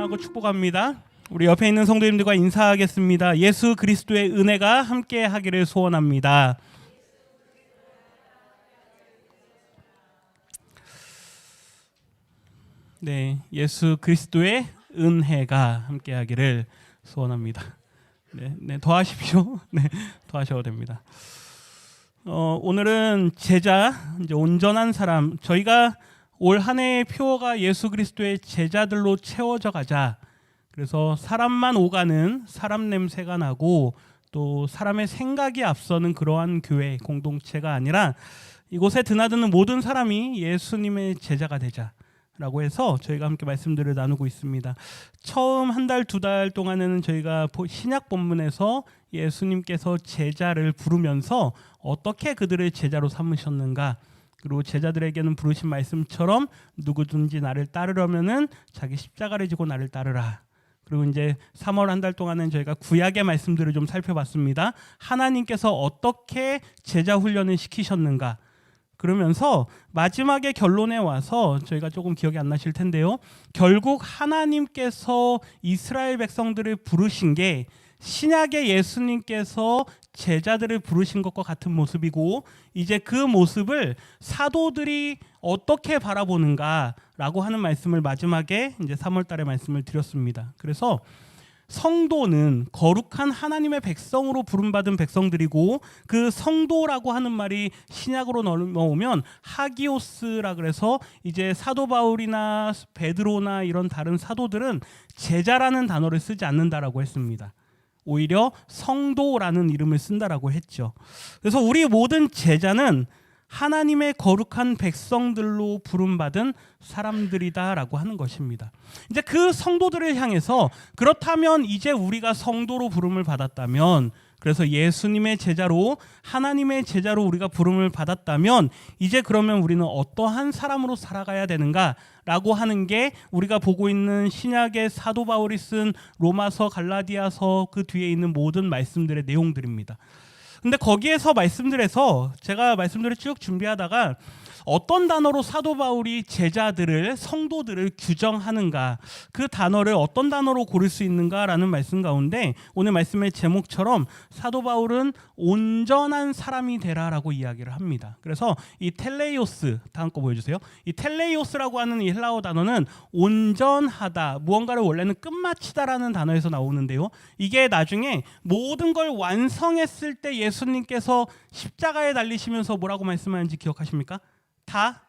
환영하고 축복합니다. 우리 옆에 있는 성도님들과 인사하겠습니다. 예수 그리스도의 은혜가 함께 하기를 소원합니다. 네, 예수 그리스도의 은혜가 함께 하기를 소원합니다. 네, 더 하십시오. 네, 더 하셔도 됩니다. 오늘은 제자, 이제 온전한 사람, 저희가 올 한 해의 표어가 예수 그리스도의 제자들로 채워져 가자. 그래서 사람만 오가는 사람 냄새가 나고 또 사람의 생각이 앞서는 그러한 교회 공동체가 아니라 이곳에 드나드는 모든 사람이 예수님의 제자가 되자라고 해서 저희가 함께 말씀들을 나누고 있습니다. 처음 한 달, 두 달 동안에는 저희가 신약 본문에서 예수님께서 제자를 부르면서 어떻게 그들을 제자로 삼으셨는가, 그리고 제자들에게는 부르신 말씀처럼 누구든지 나를 따르려면은 자기 십자가를 지고 나를 따르라. 그리고 이제 3월 한 달 동안은 저희가 구약의 말씀들을 좀 살펴봤습니다. 하나님께서 어떻게 제자 훈련을 시키셨는가. 그러면서 마지막에 결론에 와서 저희가 조금 기억이 안 나실 텐데요. 결국 하나님께서 이스라엘 백성들을 부르신 게 신약의 예수님께서 제자들을 부르신 것과 같은 모습이고, 이제 그 모습을 사도들이 어떻게 바라보는가라고 하는 말씀을 마지막에 이제 3월 달에 말씀을 드렸습니다. 그래서 성도는 거룩한 하나님의 백성으로 부름받은 백성들이고, 그 성도라고 하는 말이 신약으로 넘어오면 하기오스라 그래서 이제 사도 바울이나 베드로나 이런 다른 사도들은 제자라는 단어를 쓰지 않는다라고 했습니다. 오히려 성도라는 이름을 쓴다라고 했죠. 그래서 우리 모든 제자는 하나님의 거룩한 백성들로 부름받은 사람들이다라고 하는 것입니다. 이제 그 성도들을 향해서, 그렇다면 이제 우리가 성도로 부름을 받았다면, 그래서 예수님의 제자로, 하나님의 제자로 우리가 부름을 받았다면 이제 그러면 우리는 어떠한 사람으로 살아가야 되는가라고 하는 게 우리가 보고 있는 신약의 사도 바울이 쓴 로마서, 갈라디아서 그 뒤에 있는 모든 말씀들의 내용들입니다. 근데 거기에서 말씀들에서 제가 말씀들을 쭉 준비하다가 어떤 단어로 사도 바울이 제자들을, 성도들을 규정하는가, 그 단어를 어떤 단어로 고를 수 있는가라는 말씀 가운데 오늘 말씀의 제목처럼 사도 바울은 온전한 사람이 되라라고 이야기를 합니다. 그래서 이 텔레이오스, 다음 거 보여주세요. 이 텔레이오스라고 하는 이 헬라어 단어는 온전하다, 무언가를 원래는 끝마치다라는 단어에서 나오는데요. 이게 나중에 모든 걸 완성했을 때 예수님께서 십자가에 달리시면서 뭐라고 말씀하는지 기억하십니까? 다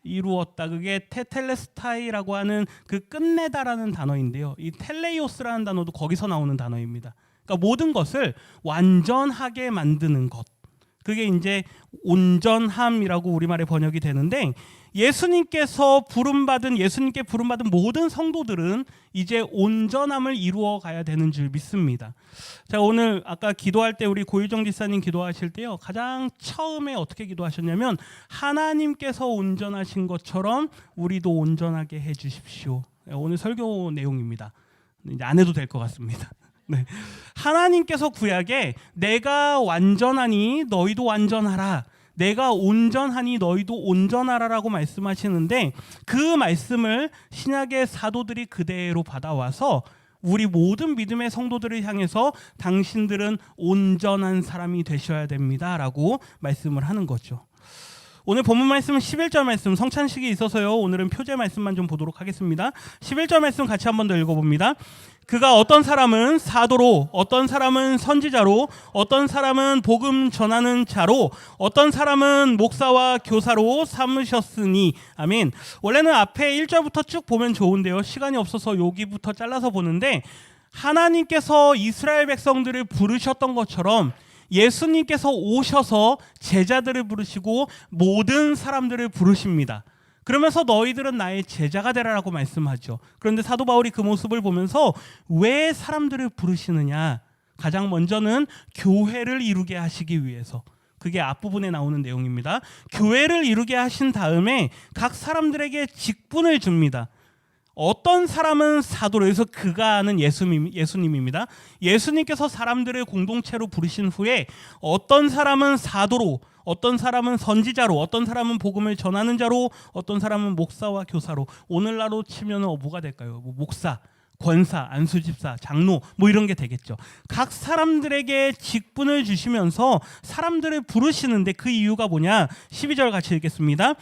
이루었다. 그게 테텔레스타이라고 하는 그 끝내다라는 단어인데요. 이 텔레이오스라는 단어도 거기서 나오는 단어입니다. 그러니까 모든 것을 완전하게 만드는 것. 그게 이제 온전함이라고 우리말에 번역이 되는데, 예수님께 부름받은 모든 성도들은 이제 온전함을 이루어 가야 되는 줄 믿습니다. 자, 오늘 아까 기도할 때 우리 고유정 지사님 기도하실 때요, 가장 처음에 어떻게 기도하셨냐면 하나님께서 온전하신 것처럼 우리도 온전하게 해 주십시오. 오늘 설교 내용입니다. 이제 안 해도 될 것 같습니다. 네. 하나님께서 구약에 내가 완전하니 너희도 완전하라, 내가 온전하니 너희도 온전하라라고 말씀하시는데, 그 말씀을 신약의 사도들이 그대로 받아와서 우리 모든 믿음의 성도들을 향해서 당신들은 온전한 사람이 되셔야 됩니다라고 말씀을 하는 거죠. 오늘 본문 말씀은 11절 말씀, 성찬식이 있어서요 오늘은 표제 말씀만 좀 보도록 하겠습니다. 11절 말씀 같이 한 번 더 읽어봅니다. 그가 어떤 사람은 사도로, 어떤 사람은 선지자로, 어떤 사람은 복음 전하는 자로, 어떤 사람은 목사와 교사로 삼으셨으니. 아멘. 원래는 앞에 1절부터 쭉 보면 좋은데요, 시간이 없어서 여기부터 잘라서 보는데, 하나님께서 이스라엘 백성들을 부르셨던 것처럼 예수님께서 오셔서 제자들을 부르시고 모든 사람들을 부르십니다. 그러면서 너희들은 나의 제자가 되라라고 말씀하죠. 그런데 사도 바울이 그 모습을 보면서 왜 사람들을 부르시느냐, 가장 먼저는 교회를 이루게 하시기 위해서. 그게 앞부분에 나오는 내용입니다. 교회를 이루게 하신 다음에 각 사람들에게 직분을 줍니다. 어떤 사람은 사도로, 여기서 그가는 예수님입니다. 예수님께서 사람들을 공동체로 부르신 후에 어떤 사람은 사도로, 어떤 사람은 선지자로, 어떤 사람은 복음을 전하는 자로, 어떤 사람은 목사와 교사로. 오늘날로 치면 뭐가 될까요? 목사, 권사, 안수집사, 장로 뭐 이런 게 되겠죠. 각 사람들에게 직분을 주시면서 사람들을 부르시는데 그 이유가 뭐냐? 12절 같이 읽겠습니다.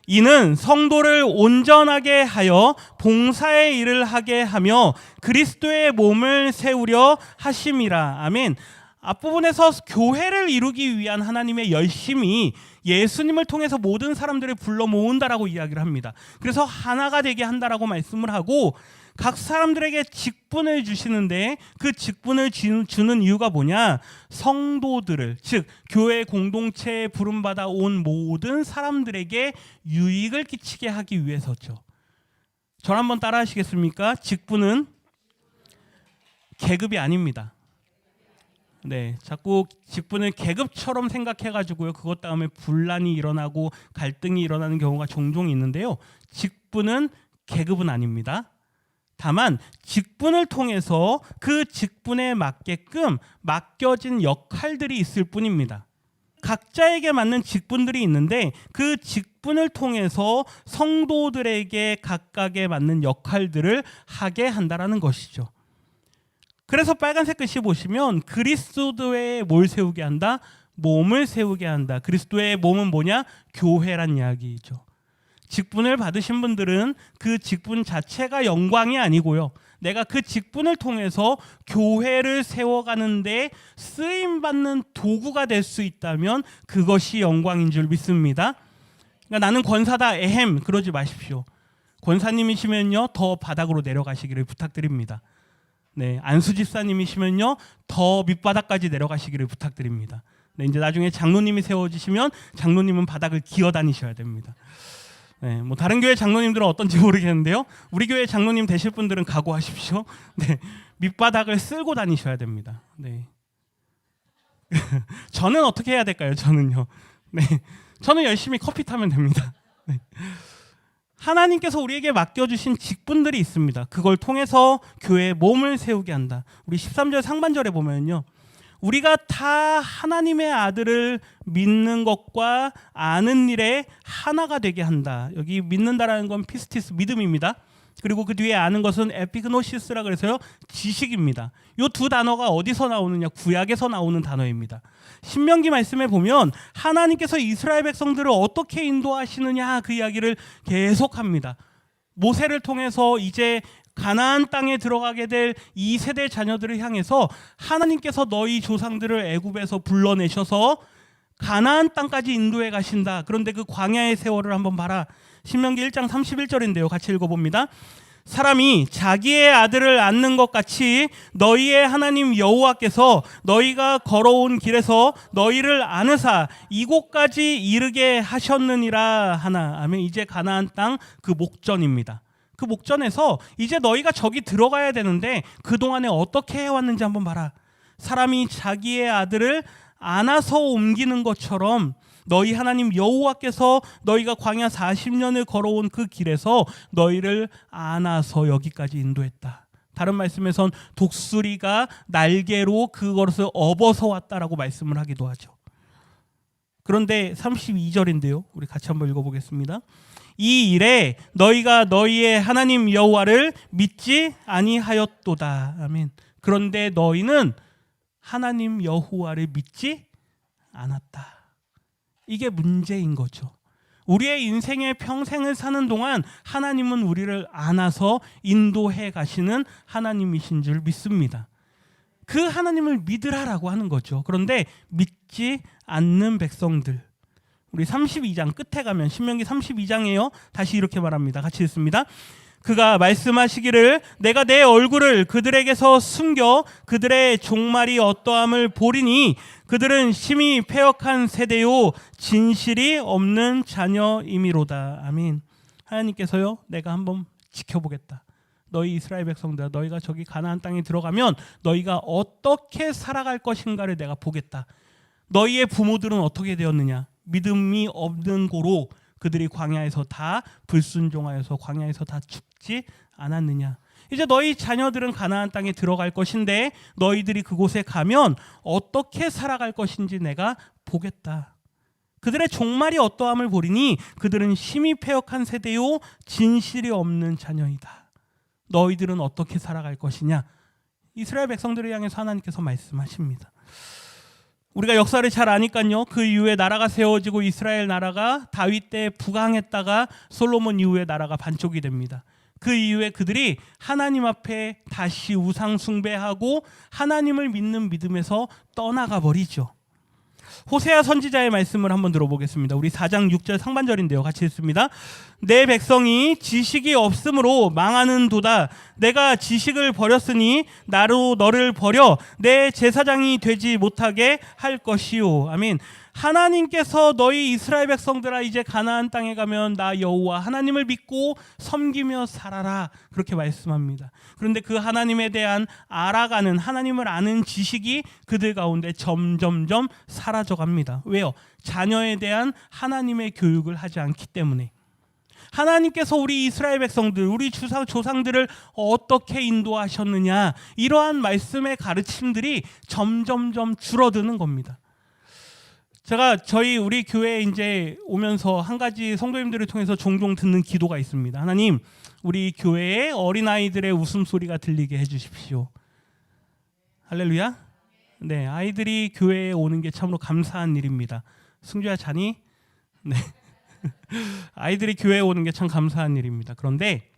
이는 성도를 온전하게 하여 봉사의 일을 하게 하며 그리스도의 몸을 세우려 하심이라. 아멘. 앞부분에서 교회를 이루기 위한 하나님의 열심이 예수님을 통해서 모든 사람들을 불러 모은다라고 이야기를 합니다. 그래서 하나가 되게 한다라고 말씀을 하고 각 사람들에게 직분을 주시는데 그 직분을 주는 이유가 뭐냐? 성도들을, 즉 교회 공동체에 부름받아 온 모든 사람들에게 유익을 끼치게 하기 위해서죠. 저를 한번 따라 하시겠습니까? 직분은 계급이 아닙니다. 네, 자꾸 직분을 계급처럼 생각해가지고요. 그것 다음에 분란이 일어나고 갈등이 일어나는 경우가 종종 있는데요. 직분은 계급은 아닙니다. 다만 직분을 통해서 그 직분에 맞게끔 맡겨진 역할들이 있을 뿐입니다. 각자에게 맞는 직분들이 있는데 그 직분을 통해서 성도들에게 각각에 맞는 역할들을 하게 한다라는 것이죠. 그래서 빨간색 글씨 보시면 그리스도의 뭘 세우게 한다? 몸을 세우게 한다. 그리스도의 몸은 뭐냐? 교회란 이야기죠. 직분을 받으신 분들은 그 직분 자체가 영광이 아니고요. 내가 그 직분을 통해서 교회를 세워가는데 쓰임받는 도구가 될 수 있다면 그것이 영광인 줄 믿습니다. 그러니까 나는 권사다 에헴 그러지 마십시오. 권사님이시면요 더 바닥으로 내려가시기를 부탁드립니다. 네, 안수집사님이시면요 더 밑바닥까지 내려가시기를 부탁드립니다. 네, 이제 나중에 장로님이 세워지시면 장로님은 바닥을 기어 다니셔야 됩니다. 네, 뭐 다른 교회 장로님들은 어떤지 모르겠는데요. 우리 교회 장로님 되실 분들은 각오하십시오. 네, 밑바닥을 쓸고 다니셔야 됩니다. 네. 저는 어떻게 해야 될까요? 저는요. 네, 저는 열심히 커피 타면 됩니다. 네. 하나님께서 우리에게 맡겨주신 직분들이 있습니다. 그걸 통해서 교회의 몸을 세우게 한다. 우리 13절 상반절에 보면요. 우리가 다 하나님의 아들을 믿는 것과 아는 일에 하나가 되게 한다. 여기 믿는다라는 건 피스티스 믿음입니다. 그리고 그 뒤에 아는 것은 에피그노시스라 그래서요 지식입니다. 이 두 단어가 어디서 나오느냐? 구약에서 나오는 단어입니다. 신명기 말씀에 보면 하나님께서 이스라엘 백성들을 어떻게 인도하시느냐 그 이야기를 계속합니다. 모세를 통해서 이제 가나안 땅에 들어가게 될 2세대 자녀들을 향해서 하나님께서 너희 조상들을 애굽에서 불러내셔서 가나안 땅까지 인도해 가신다. 그런데 그 광야의 세월을 한번 봐라. 신명기 1장 31절인데요. 같이 읽어봅니다. 사람이 자기의 아들을 낳는 것 같이 너희의 하나님 여호와께서 너희가 걸어온 길에서 너희를 안으사 이곳까지 이르게 하셨느니라 하나. 아멘. 이제 가나안 땅 그 목전입니다. 그 목전에서 이제 너희가 저기 들어가야 되는데 그동안에 어떻게 해왔는지 한번 봐라. 사람이 자기의 아들을 안아서 옮기는 것처럼 너희 하나님 여호와께서 너희가 광야 40년을 걸어온 그 길에서 너희를 안아서 여기까지 인도했다. 다른 말씀에선 독수리가 날개로 그것을 업어서 왔다라고 말씀을 하기도 하죠. 그런데 32절인데요. 우리 같이 한번 읽어보겠습니다. 이 일에 너희가 너희의 하나님 여호와를 믿지 아니하였도다. 아멘. 그런데 너희는 하나님 여호와를 믿지 않았다. 이게 문제인 거죠. 우리의 인생의 평생을 사는 동안 하나님은 우리를 안아서 인도해 가시는 하나님이신 줄 믿습니다. 그 하나님을 믿으라라고 하는 거죠. 그런데 믿지 않는 백성들. 우리 32장 끝에 가면 신명기 32장이에요. 다시 이렇게 말합니다. 같이 읽습니다. 그가 말씀하시기를 내가 내 얼굴을 그들에게서 숨겨 그들의 종말이 어떠함을 보리니 그들은 심히 패역한 세대요 진실이 없는 자녀이미로다. 아멘. 하나님께서요 내가 한번 지켜보겠다. 너희 이스라엘 백성들아 너희가 저기 가나안 땅에 들어가면 너희가 어떻게 살아갈 것인가를 내가 보겠다. 너희의 부모들은 어떻게 되었느냐? 믿음이 없는 고로 그들이 광야에서 다 불순종하여서 광야에서 다 죽지 않았느냐. 이제 너희 자녀들은 가나안 땅에 들어갈 것인데 너희들이 그곳에 가면 어떻게 살아갈 것인지 내가 보겠다. 그들의 종말이 어떠함을 보리니 그들은 심히 패역한 세대요 진실이 없는 자녀이다. 너희들은 어떻게 살아갈 것이냐. 이스라엘 백성들을 향해서 하나님께서 말씀하십니다. 우리가 역사를 잘 아니까요. 그 이후에 나라가 세워지고 이스라엘 나라가 다윗 때 부강했다가 솔로몬 이후에 나라가 반쪽이 됩니다. 그 이후에 그들이 하나님 앞에 다시 우상 숭배하고 하나님을 믿는 믿음에서 떠나가 버리죠. 호세아 선지자의 말씀을 한번 들어보겠습니다. 우리 4장 6절 상반절인데요. 같이 읽습니다. 내 백성이 지식이 없으므로 망하는도다. 내가 지식을 버렸으니 나로 너를 버려 내 제사장이 되지 못하게 할 것이요. 아멘. 하나님께서 너희 이스라엘 백성들아 이제 가나안 땅에 가면 나 여호와 하나님을 믿고 섬기며 살아라. 그렇게 말씀합니다. 그런데 그 하나님에 대한 알아가는 하나님을 아는 지식이 그들 가운데 점점점 사라져갑니다. 왜요? 자녀에 대한 하나님의 교육을 하지 않기 때문에. 하나님께서 우리 이스라엘 백성들, 우리 조상들을 어떻게 인도하셨느냐, 이러한 말씀의 가르침들이 점점점 줄어드는 겁니다. 제가 우리 교회에 이제 오면서 한 가지 성도님들을 통해서 종종 듣는 기도가 있습니다. 하나님, 우리 교회에 어린아이들의 웃음소리가 들리게 해주십시오. 할렐루야. 네, 아이들이 교회에 오는 게 참으로 감사한 일입니다. 승주야 자니? 네. 아이들이 교회에 오는 게 참 감사한 일입니다. 그런데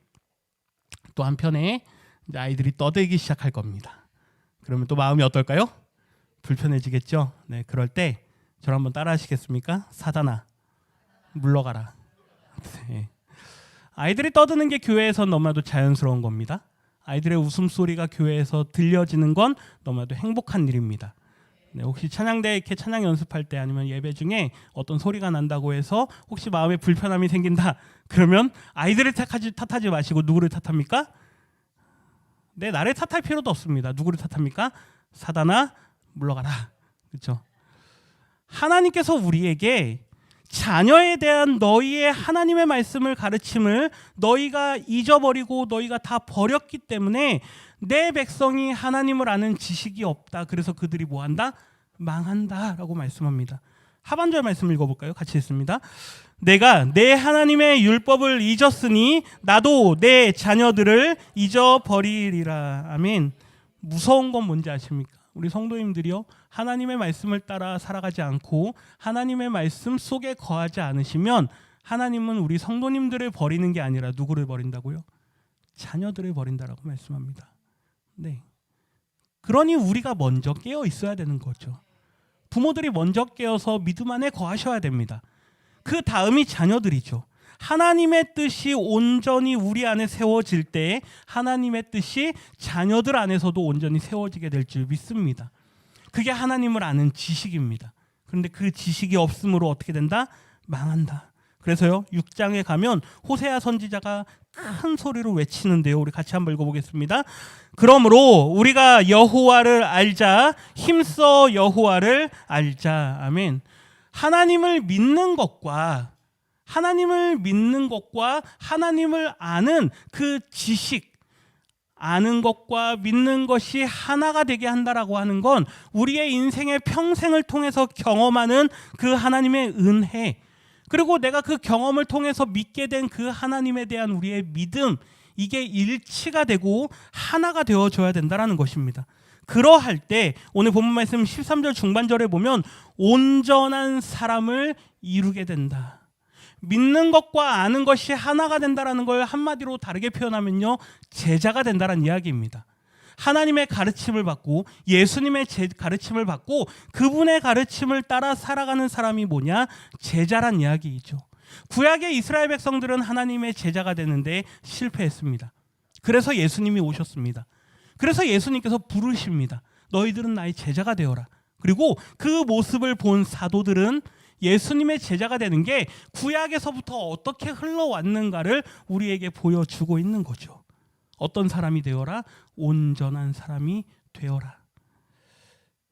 또 한편에 이제 아이들이 떠들기 시작할 겁니다. 그러면 또 마음이 어떨까요? 불편해지겠죠. 네, 그럴 때 저를 한번 따라 하시겠습니까? 사단아, 물러가라. 네. 아이들이 떠드는 게 교회에서 너무나도 자연스러운 겁니다. 아이들의 웃음소리가 교회에서 들려지는 건 너무나도 행복한 일입니다. 네, 혹시 찬양대 이렇게 찬양 연습할 때 아니면 예배 중에 어떤 소리가 난다고 해서 혹시 마음에 불편함이 생긴다. 그러면 아이들을 탓하지 마시고 누구를 탓합니까? 네, 나를 탓할 필요도 없습니다. 누구를 탓합니까? 사단아, 물러가라. 그렇죠? 하나님께서 우리에게 자녀에 대한 너희의 하나님의 말씀을 가르침을 너희가 잊어버리고 너희가 다 버렸기 때문에 내 백성이 하나님을 아는 지식이 없다. 그래서 그들이 뭐한다? 망한다 라고 말씀합니다. 하반절 말씀 읽어볼까요? 같이 읽습니다. 내가 내 하나님의 율법을 잊었으니 나도 내 자녀들을 잊어버리리라. 아멘. 무서운 건 뭔지 아십니까? 우리 성도님들이요, 하나님의 말씀을 따라 살아가지 않고 하나님의 말씀 속에 거하지 않으시면 하나님은 우리 성도님들을 버리는 게 아니라 누구를 버린다고요? 자녀들을 버린다라고 말씀합니다. 네. 그러니 우리가 먼저 깨어 있어야 되는 거죠. 부모들이 먼저 깨어서 믿음 안에 거하셔야 됩니다. 그 다음이 자녀들이죠. 하나님의 뜻이 온전히 우리 안에 세워질 때 하나님의 뜻이 자녀들 안에서도 온전히 세워지게 될 줄 믿습니다. 그게 하나님을 아는 지식입니다. 그런데 그 지식이 없으므로 어떻게 된다? 망한다. 그래서요, 6장에 가면 호세아 선지자가 큰 소리로 외치는데요. 우리 같이 한번 읽어보겠습니다. 그러므로 우리가 여호와를 알자, 힘써 여호와를 알자. 아멘. 하나님을 믿는 것과 하나님을 아는 그 지식, 아는 것과 믿는 것이 하나가 되게 한다라고 하는 건 우리의 인생의 평생을 통해서 경험하는 그 하나님의 은혜, 그리고 내가 그 경험을 통해서 믿게 된 그 하나님에 대한 우리의 믿음, 이게 일치가 되고 하나가 되어줘야 된다라는 것입니다. 그러할 때 오늘 본문 말씀 13절 중반절에 보면 온전한 사람을 이루게 된다. 믿는 것과 아는 것이 하나가 된다라는 걸 한마디로 다르게 표현하면요, 제자가 된다라는 이야기입니다. 하나님의 가르침을 받고 예수님의 가르침을 받고 그분의 가르침을 따라 살아가는 사람이 뭐냐? 제자란 이야기이죠. 구약의 이스라엘 백성들은 하나님의 제자가 되는데 실패했습니다. 그래서 예수님이 오셨습니다. 그래서 예수님께서 부르십니다. 너희들은 나의 제자가 되어라. 그리고 그 모습을 본 사도들은 예수님의 제자가 되는 게 구약에서부터 어떻게 흘러왔는가를 우리에게 보여주고 있는 거죠. 어떤 사람이 되어라? 온전한 사람이 되어라.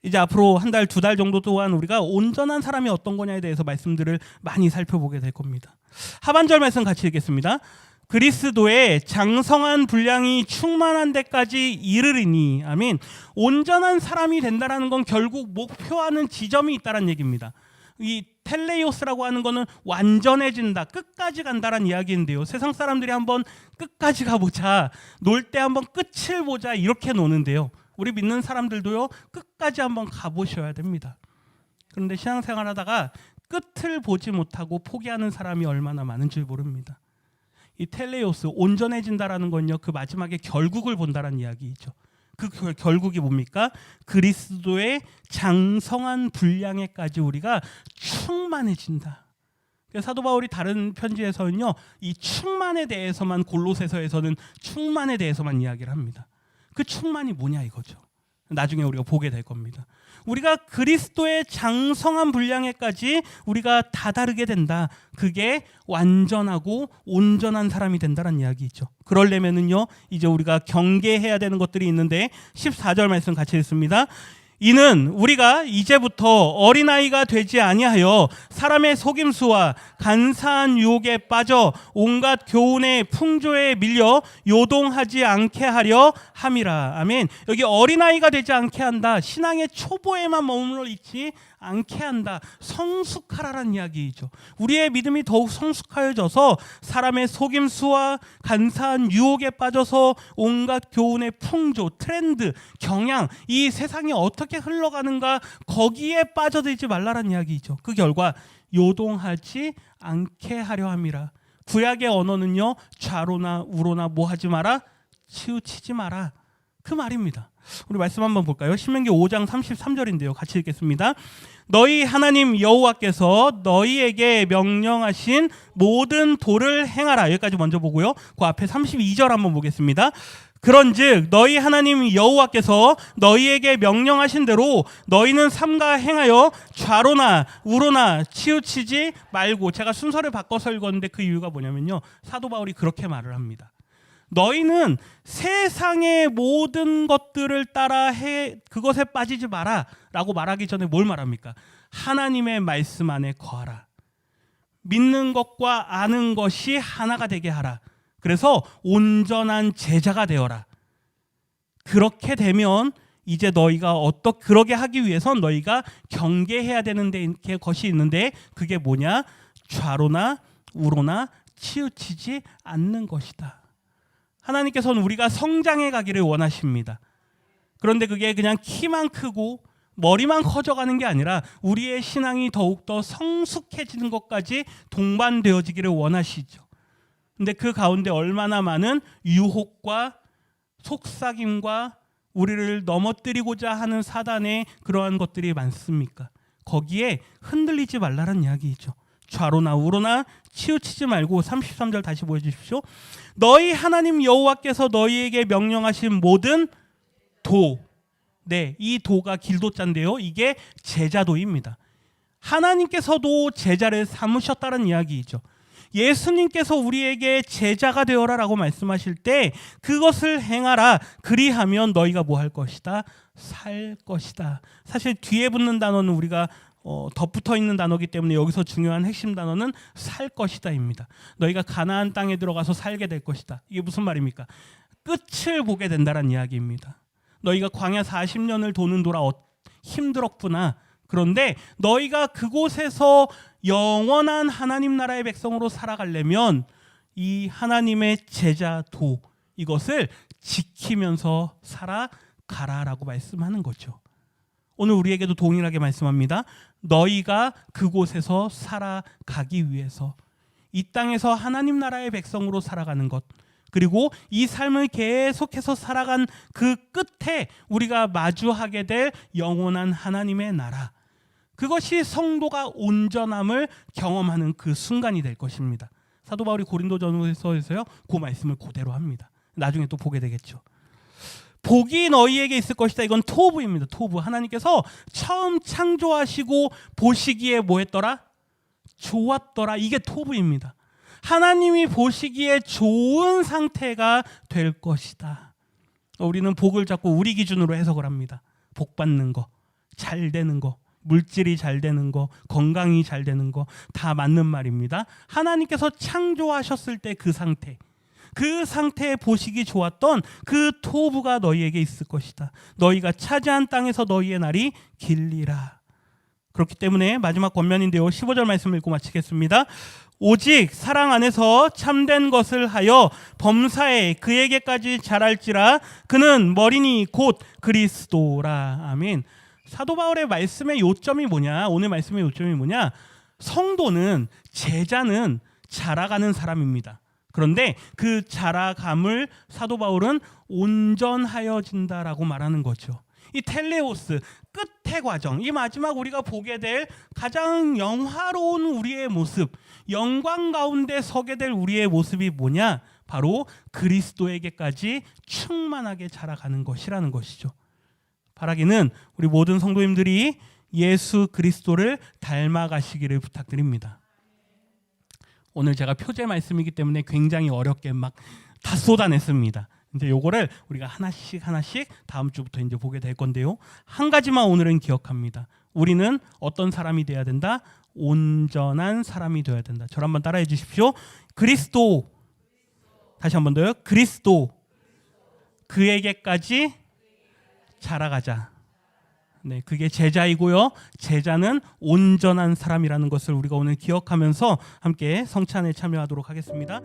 이제 앞으로 한 달, 두 달 정도 동안 우리가 온전한 사람이 어떤 거냐에 대해서 말씀들을 많이 살펴보게 될 겁니다. 하반절 말씀 같이 읽겠습니다. 그리스도의 장성한 분량이 충만한 데까지 이르리니. 아멘. 온전한 사람이 된다는 건 결국 목표하는 지점이 있다는 얘기입니다. 이 텔레이오스라고 하는 거는 완전해진다, 끝까지 간다란 이야기인데요. 세상 사람들이 한번 끝까지 가보자, 놀 때 한번 끝을 보자 이렇게 노는데요. 우리 믿는 사람들도요, 끝까지 한번 가보셔야 됩니다. 그런데 신앙생활 하다가 끝을 보지 못하고 포기하는 사람이 얼마나 많은 줄 모릅니다. 이 텔레이오스, 온전해진다라는 건요, 그 마지막에 결국을 본다라는 이야기죠. 그 결국이 뭡니까? 그리스도의 장성한 분량에까지 우리가 충만해진다. 사도 바울이 다른 편지에서는요, 이 충만에 대해서만, 골로새서에서는 충만에 대해서만 이야기를 합니다. 그 충만이 뭐냐 이거죠. 나중에 우리가 보게 될 겁니다. 우리가 그리스도의 장성한 분량에까지 우리가 다다르게 된다. 그게 완전하고 온전한 사람이 된다는 이야기죠. 그러려면은요, 이제 우리가 경계해야 되는 것들이 있는데 14절 말씀 같이 읽습니다. 이는 우리가 이제부터 어린아이가 되지 아니하여 사람의 속임수와 간사한 유혹에 빠져 온갖 교훈의 풍조에 밀려 요동하지 않게 하려 함이라. 아멘. 여기 어린아이가 되지 않게 한다. 신앙의 초보에만 머물러 있지 않게 한다. 성숙하라는 이야기이죠. 우리의 믿음이 더욱 성숙하여져서 사람의 속임수와 간사한 유혹에 빠져서 온갖 교훈의 풍조, 트렌드, 경향, 이 세상이 어떻게 흘러가는가 거기에 빠져들지 말라는 이야기이죠. 그 결과 요동하지 않게 하려 함이라. 구약의 언어는요, 좌로나 우로나 뭐 하지 마라? 치우치지 마라. 그 말입니다. 우리 말씀 한번 볼까요? 신명기 5장 33절인데요. 같이 읽겠습니다. 너희 하나님 여호와께서 너희에게 명령하신 모든 도를 행하라. 여기까지 먼저 보고요. 그 앞에 32절 한번 보겠습니다. 그런즉 너희 하나님 여호와께서 너희에게 명령하신 대로 너희는 삼가 행하여 좌로나 우로나 치우치지 말고. 제가 순서를 바꿔서 읽었는데 그 이유가 뭐냐면요, 사도 바울이 그렇게 말을 합니다. 너희는 세상의 모든 것들을 따라 그것에 빠지지 마라 라고 말하기 전에 뭘 말합니까? 하나님의 말씀 안에 거하라. 믿는 것과 아는 것이 하나가 되게 하라. 그래서 온전한 제자가 되어라. 그렇게 되면 이제 너희가 그러게 하기 위해선 너희가 경계해야 되는 것이 있는데, 그게 뭐냐? 좌로나 우로나 치우치지 않는 것이다. 하나님께서는 우리가 성장해 가기를 원하십니다. 그런데 그게 그냥 키만 크고 머리만 커져가는 게 아니라 우리의 신앙이 더욱더 성숙해지는 것까지 동반되어지기를 원하시죠. 근데 그 가운데 얼마나 많은 유혹과 속삭임과 우리를 넘어뜨리고자 하는 사단의 그러한 것들이 많습니까? 거기에 흔들리지 말라는 이야기이죠. 좌로나 우로나 치우치지 말고 33절 다시 보여주십시오. 너희 하나님 여호와께서 너희에게 명령하신 모든 도, 네, 이 도가 길도자인데요, 이게 제자도입니다. 하나님께서도 제자를 삼으셨다는 이야기이죠. 예수님께서 우리에게 제자가 되어라 라고 말씀하실 때 그것을 행하라. 그리하면 너희가 뭐 할 것이다? 살 것이다. 사실 뒤에 붙는 단어는 우리가 덧붙어 있는 단어이기 때문에 여기서 중요한 핵심 단어는 살 것이다입니다. 너희가 가나안 땅에 들어가서 살게 될 것이다. 이게 무슨 말입니까? 끝을 보게 된다는 이야기입니다. 너희가 광야 40년을 도는 도라 힘들었구나. 그런데 너희가 그곳에서 영원한 하나님 나라의 백성으로 살아가려면 이 하나님의 제자도, 이것을 지키면서 살아가라라고 말씀하는 거죠. 오늘 우리에게도 동일하게 말씀합니다. 너희가 그곳에서 살아가기 위해서 이 땅에서 하나님 나라의 백성으로 살아가는 것, 그리고 이 삶을 계속해서 살아간 그 끝에 우리가 마주하게 될 영원한 하나님의 나라, 그것이 성도가 온전함을 경험하는 그 순간이 될 것입니다. 사도 바울이 고린도전서에서요, 그 말씀을 그대로 합니다. 나중에 또 보게 되겠죠. 복이 너희에게 있을 것이다. 이건 토부입니다. 토부. 하나님께서 처음 창조하시고 보시기에 뭐 했더라? 좋았더라. 이게 토부입니다. 하나님이 보시기에 좋은 상태가 될 것이다. 우리는 복을 자꾸 우리 기준으로 해석을 합니다. 복 받는 거, 잘 되는 거, 물질이 잘 되는 거, 건강이 잘 되는 거 다 맞는 말입니다. 하나님께서 창조하셨을 때 그 상태에 보시기 좋았던 그 토부가 너희에게 있을 것이다. 너희가 차지한 땅에서 너희의 날이 길리라. 그렇기 때문에 마지막 권면인데요. 15절 말씀을 읽고 마치겠습니다. 오직 사랑 안에서 참된 것을 하여 범사에 그에게까지 자랄지라. 그는 머리니 곧 그리스도라. 아멘. 사도 바울의 말씀의 요점이 뭐냐? 오늘 말씀의 요점이 뭐냐? 성도는, 제자는 자라가는 사람입니다. 그런데 그 자라감을 사도 바울은 온전하여진다라고 말하는 거죠. 이 텔레오스, 끝의 과정, 이 마지막 우리가 보게 될 가장 영화로운 우리의 모습, 영광 가운데 서게 될 우리의 모습이 뭐냐? 바로 그리스도에게까지 충만하게 자라가는 것이라는 것이죠. 바라기는 우리 모든 성도님들이 예수 그리스도를 닮아가시기를 부탁드립니다. 오늘 제가 표제 말씀이기 때문에 굉장히 어렵게 막 다 쏟아냈습니다. 이제 요거를 우리가 하나씩 다음 주부터 이제 보게 될 건데요. 한 가지만 오늘은 기억합니다. 우리는 어떤 사람이 돼야 된다? 온전한 사람이 되어야 된다. 저를 한번 따라해 주십시오. 그리스도, 다시 한번 더요. 그리스도, 그에게까지 자라가자. 네, 그게 제자이고요. 제자는 온전한 사람이라는 것을 우리가 오늘 기억하면서 함께 성찬에 참여하도록 하겠습니다.